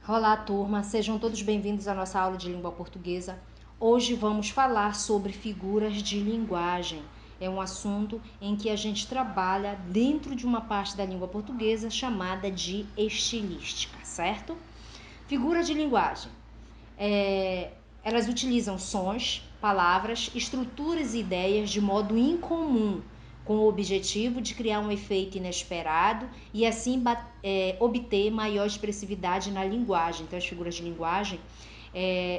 Olá, turma, sejam todos bem-vindos à nossa aula de língua portuguesa. Hoje vamos falar sobre figuras de linguagem. É um assunto em que a gente trabalha dentro de uma parte da língua portuguesa chamada de estilística, certo? Figuras de linguagem. Elas utilizam sons, palavras, estruturas e ideias de modo incomum, com o objetivo de criar um efeito inesperado e assim obter maior expressividade na linguagem. Então, as figuras de linguagem,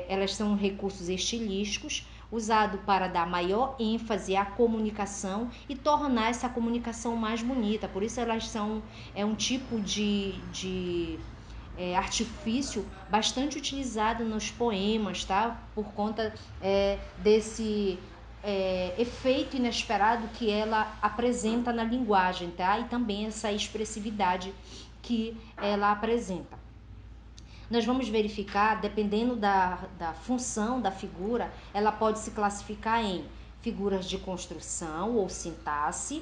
elas são recursos estilísticos usados para dar maior ênfase à comunicação e tornar essa comunicação mais bonita. Por isso, elas são um tipo de artifício bastante utilizado nos poemas, tá? Por conta desse efeito inesperado que ela apresenta na linguagem, tá? E também essa expressividade que ela apresenta. Nós vamos verificar, dependendo da função da figura, ela pode se classificar em figuras de construção ou sintaxe,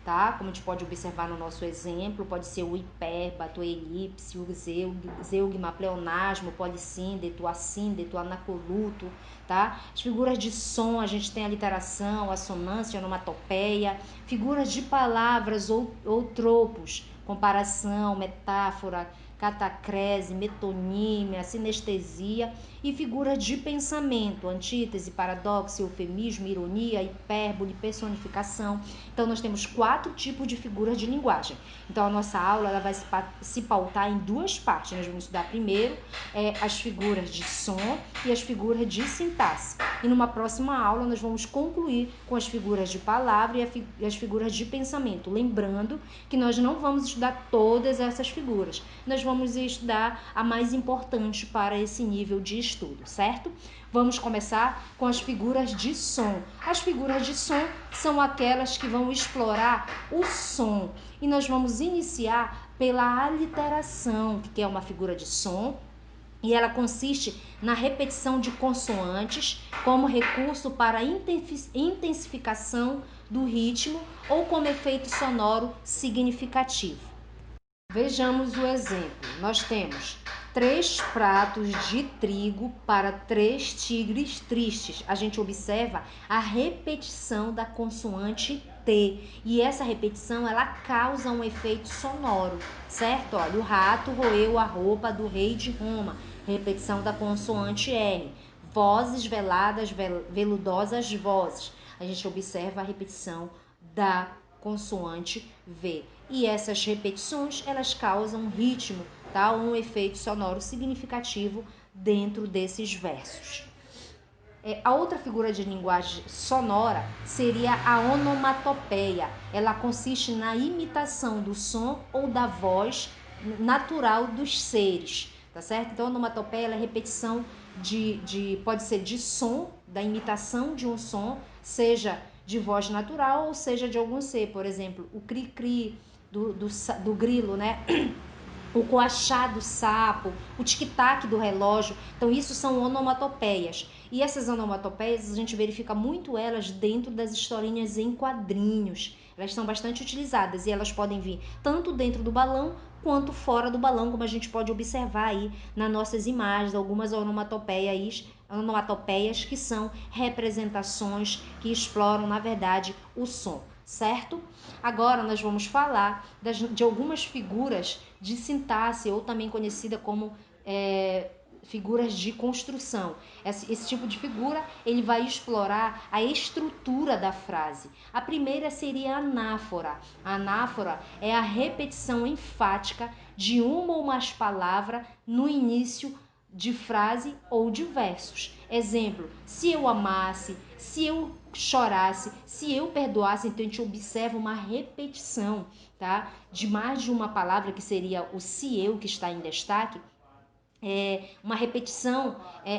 tá? Como a gente pode observar no nosso exemplo, pode ser o hipérbato, a elipse, o zeugma, pleonasmo, polissíndeto, assíndeto, anacoluto, tá? As figuras de som, a gente tem a literação, a assonância, a onomatopeia, figuras de palavras ou tropos, comparação, metáfora, catacrese, metonímia, sinestesia e figuras de pensamento, antítese, paradoxo, eufemismo, ironia, hipérbole, personificação. Então, nós temos 4 tipos de figuras de linguagem. Então, a nossa aula ela vai se pautar em 2 partes. Nós vamos estudar primeiro as figuras de som e as figuras de sintaxe. E numa próxima aula, nós vamos concluir com as figuras de palavra e as figuras de pensamento. Lembrando que nós não vamos estudar todas essas figuras. Nós vamos estudar a mais importante para esse nível de estudo, certo? Vamos começar com as figuras de som. As figuras de som são aquelas que vão explorar o som. E nós vamos iniciar pela aliteração, que é uma figura de som. E ela consiste na repetição de consoantes como recurso para a intensificação do ritmo ou como efeito sonoro significativo. Vejamos o exemplo. Nós temos 3 pratos de trigo para 3 tigres tristes. A gente observa a repetição da consoante T. E essa repetição, ela causa um efeito sonoro, certo? Olha, o rato roeu a roupa do rei de Roma. Repetição da consoante R. Vozes veladas, veludosas vozes. A gente observa a repetição da consoante V. E essas repetições, elas causam um ritmo, tá? Um efeito sonoro significativo dentro desses versos. A outra figura de linguagem sonora seria a onomatopeia. Ela consiste na imitação do som ou da voz natural dos seres, tá certo? Então, a onomatopeia é a repetição pode ser de som, da imitação de um som, seja de voz natural ou seja de algum ser. Por exemplo, o cri-cri do grilo, né? O coachar do sapo, o tic-tac do relógio. Então, isso são onomatopeias. E essas onomatopeias, a gente verifica muito elas dentro das historinhas em quadrinhos. Elas são bastante utilizadas e elas podem vir tanto dentro do balão quanto fora do balão, como a gente pode observar aí nas nossas imagens, algumas onomatopeias que são representações que exploram, na verdade, o som, certo? Agora nós vamos falar de algumas figuras de sintaxe, ou também conhecida como figuras de construção. Esse tipo de figura, ele vai explorar a estrutura da frase. A primeira seria a anáfora. A anáfora é a repetição enfática de uma ou mais palavras no início de frase ou de versos. Exemplo, se eu amasse, se eu chorasse, se eu perdoasse. Então a gente observa uma repetição, tá? De mais de uma palavra, que seria o se eu, que está em destaque, uma repetição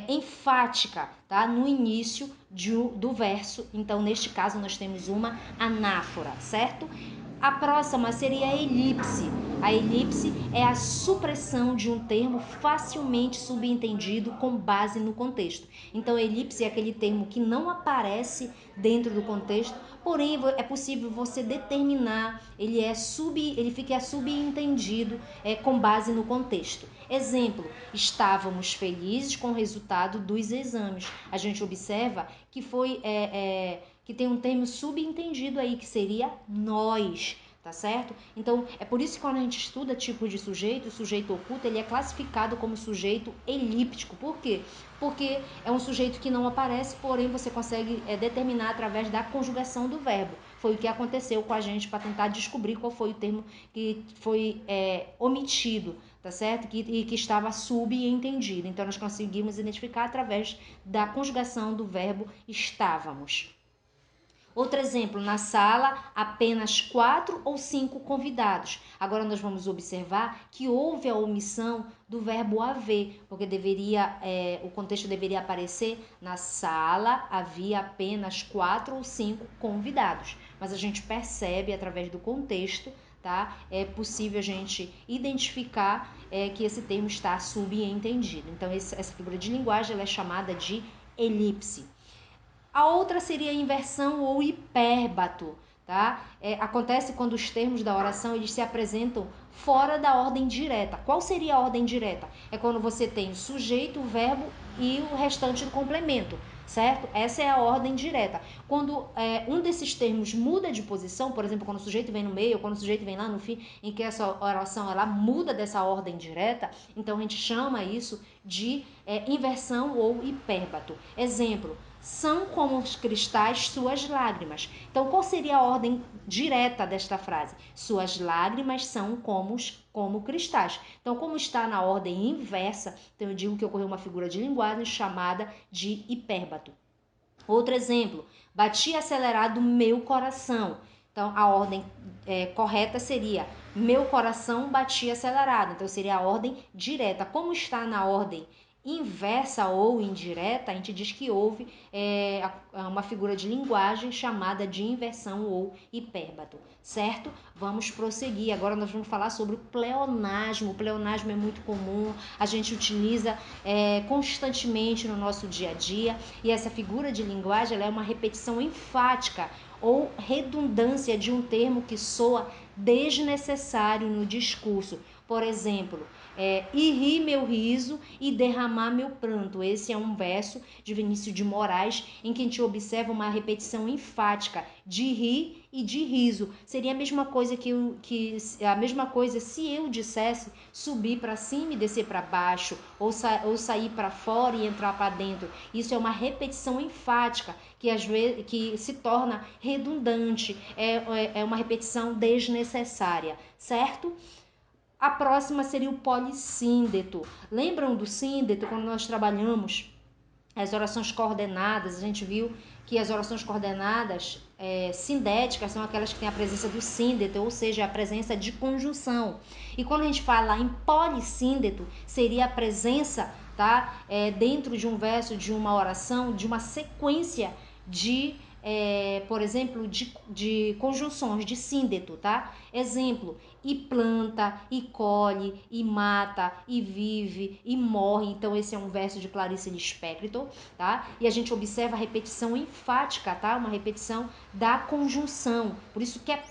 enfática, tá? No início do verso. Então, neste caso, nós temos uma anáfora, certo? A próxima seria a elipse. A elipse é a supressão de um termo facilmente subentendido com base no contexto. Então, a elipse é aquele termo que não aparece dentro do contexto, porém é possível você determinar, ele fica subentendido com base no contexto. Exemplo, estávamos felizes com o resultado dos exames. A gente observa que que tem um termo subentendido aí, que seria nós, tá certo? Então, é por isso que quando a gente estuda tipo de sujeito, o sujeito oculto, ele é classificado como sujeito elíptico. Por quê? Porque é um sujeito que não aparece, porém você consegue determinar através da conjugação do verbo. Foi o que aconteceu com a gente para tentar descobrir qual foi o termo que foi omitido, tá certo? E que estava subentendido. Então, nós conseguimos identificar através da conjugação do verbo estávamos. Outro exemplo, na sala, apenas 4 ou 5 convidados. Agora nós vamos observar que houve a omissão do verbo haver, porque o contexto deveria aparecer: na sala havia apenas 4 ou 5 convidados. Mas a gente percebe através do contexto, tá? É possível a gente identificar que esse termo está subentendido. Então essa figura de linguagem ela é chamada de elipse. A outra seria a inversão ou hipérbato, tá? Acontece quando os termos da oração eles se apresentam fora da ordem direta. Qual seria a ordem direta? É quando você tem o sujeito, o verbo e o restante do complemento, certo? Essa é a ordem direta. Quando um desses termos muda de posição, por exemplo, quando o sujeito vem no meio, ou quando o sujeito vem lá no fim, em que essa oração ela muda dessa ordem direta, então a gente chama isso de inversão ou hipérbato. Exemplo: são como os cristais suas lágrimas. Então, qual seria a ordem direta desta frase? Suas lágrimas são como cristais. Então, como está na ordem inversa, então eu digo que ocorreu uma figura de linguagem chamada de hipérbato. Outro exemplo: bati acelerado meu coração. Então, a ordem correta seria meu coração batia acelerado. Então, seria a ordem direta. Como está na ordem inversa ou indireta, a gente diz que houve uma figura de linguagem chamada de inversão ou hipérbato, certo? Vamos prosseguir. Agora nós vamos falar sobre o pleonasmo. O pleonasmo é muito comum, a gente utiliza constantemente no nosso dia a dia, e essa figura de linguagem ela é uma repetição enfática ou redundância de um termo que soa desnecessário no discurso. Por exemplo, e ri meu riso e derramar meu pranto. Esse é um verso de Vinícius de Moraes em que a gente observa uma repetição enfática de rir e de riso. Seria a mesma coisa a mesma coisa se eu dissesse subir para cima e descer para baixo, ou sair para fora e entrar para dentro. Isso é uma repetição enfática que às vezes que se torna redundante, é uma repetição desnecessária, certo? A próxima seria o polissíndeto. Lembram do síndeto quando nós trabalhamos as orações coordenadas? A gente viu que as orações coordenadas sindéticas são aquelas que têm a presença do síndeto, ou seja, a presença de conjunção. E quando a gente fala em polissíndeto, seria a presença, tá, dentro de um verso, de uma oração, de uma sequência de por exemplo, de conjunções, de síndeto, tá? Exemplo: e planta, e colhe, e mata, e vive, e morre. Então, esse é um verso de Clarice Lispector, tá? E a gente observa a repetição enfática, tá? Uma repetição da conjunção. Por isso que é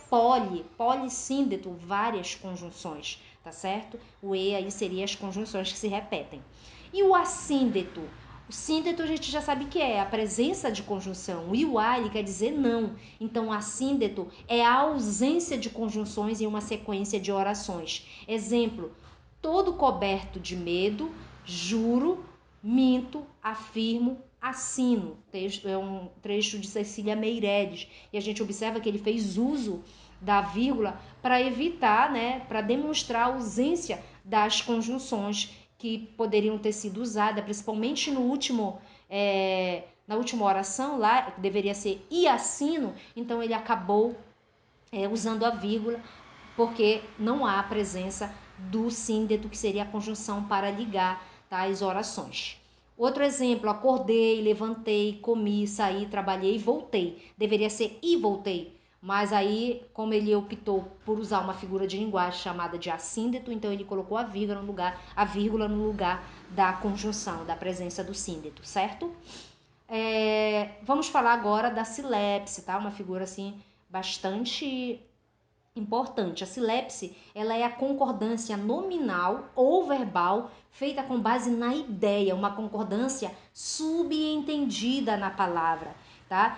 polissíndeto, várias conjunções, tá certo? O E aí seria as conjunções que se repetem. E o assíndeto? O síndeto a gente já sabe que é a presença de conjunção, e o a ele quer dizer não. Então, o assíndeto é a ausência de conjunções em uma sequência de orações. Exemplo: todo coberto de medo, juro, minto, afirmo, assino. É um trecho de Cecília Meirelles, e a gente observa que ele fez uso da vírgula para evitar, para demonstrar a ausência das conjunções que poderiam ter sido usadas, principalmente no na última oração lá, que deveria ser e assino, então ele acabou usando a vírgula, porque não há a presença do síndeto, que seria a conjunção para ligar, tá, as orações. Outro exemplo: acordei, levantei, comi, saí, trabalhei, voltei. Deveria ser e voltei, mas aí, como ele optou por usar uma figura de linguagem chamada de assíndeto, então ele colocou a vírgula no lugar da conjunção, da presença do síndeto, certo? Vamos falar agora da silepse, tá? Uma figura assim bastante importante. A silepse, ela é a concordância nominal ou verbal feita com base na ideia, uma concordância subentendida na palavra, tá?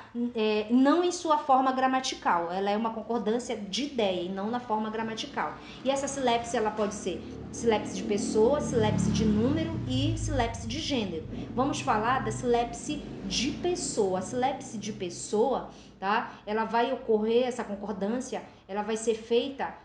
Não em sua forma gramatical, ela é uma concordância de ideia e não na forma gramatical. E essa silepse, ela pode ser silepse de pessoa, silepse de número e silepse de gênero. Vamos falar da silepse de pessoa. A silepse de pessoa, tá? Ela vai ocorrer, essa concordância, ela vai ser feita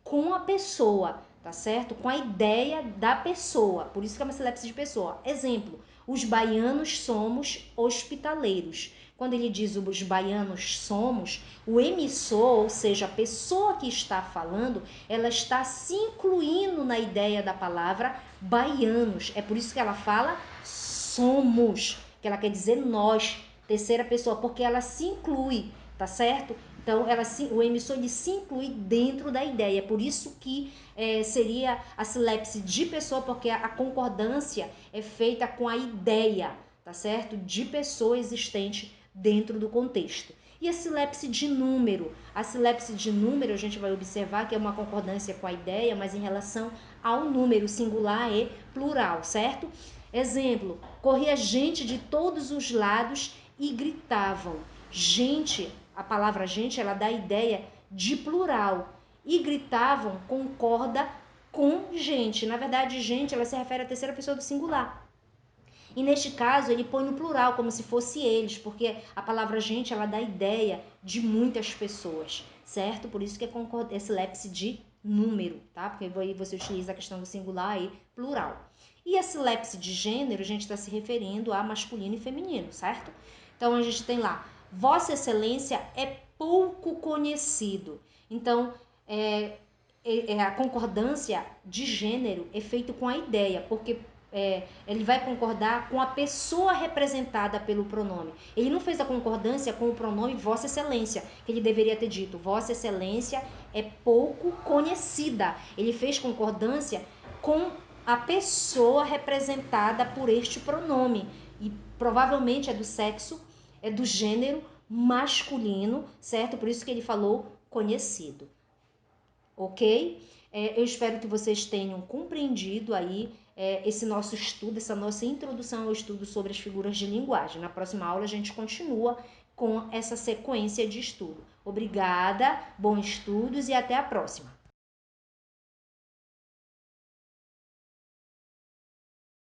com a pessoa, tá certo? Com a ideia da pessoa. Por isso que é uma silepse de pessoa. Exemplo, os baianos somos hospitaleiros. Quando ele diz os baianos somos, o emissor, ou seja, a pessoa que está falando, ela está se incluindo na ideia da palavra baianos. É por isso que ela fala somos, que ela quer dizer nós, terceira pessoa, porque ela se inclui, tá certo? Então, o emissor ele se inclui dentro da ideia. Por isso que seria a silepse de pessoa, porque a concordância é feita com a ideia, tá certo? De pessoa existente dentro do contexto. E a silepse de número? A silepse de número, a gente vai observar que é uma concordância com a ideia, mas em relação ao número singular e plural, certo? Exemplo, corria gente de todos os lados e gritavam. Gente, a palavra gente, ela dá a ideia de plural. E gritavam concorda com gente. Na verdade, gente, ela se refere à terceira pessoa do singular. E neste caso, ele põe no plural, como se fosse eles, porque a palavra gente, ela dá a ideia de muitas pessoas, certo? Por isso que é silepse de número, tá? Porque aí você utiliza a questão do singular e plural. E a silepse de gênero, a gente está se referindo a masculino e feminino, certo? Então, a gente tem lá, Vossa Excelência é pouco conhecido. Então, a concordância de gênero é feito com a ideia, porque ele vai concordar com a pessoa representada pelo pronome. Ele não fez a concordância com o pronome Vossa Excelência, que ele deveria ter dito Vossa Excelência é pouco conhecida. Ele fez concordância com a pessoa representada por este pronome. E provavelmente é do sexo, é do gênero masculino, certo? Por isso que ele falou conhecido. Ok? Eu espero que vocês tenham compreendido aí esse nosso estudo, essa nossa introdução ao estudo sobre as figuras de linguagem. Na próxima aula a gente continua com essa sequência de estudo. Obrigada, bons estudos e até a próxima!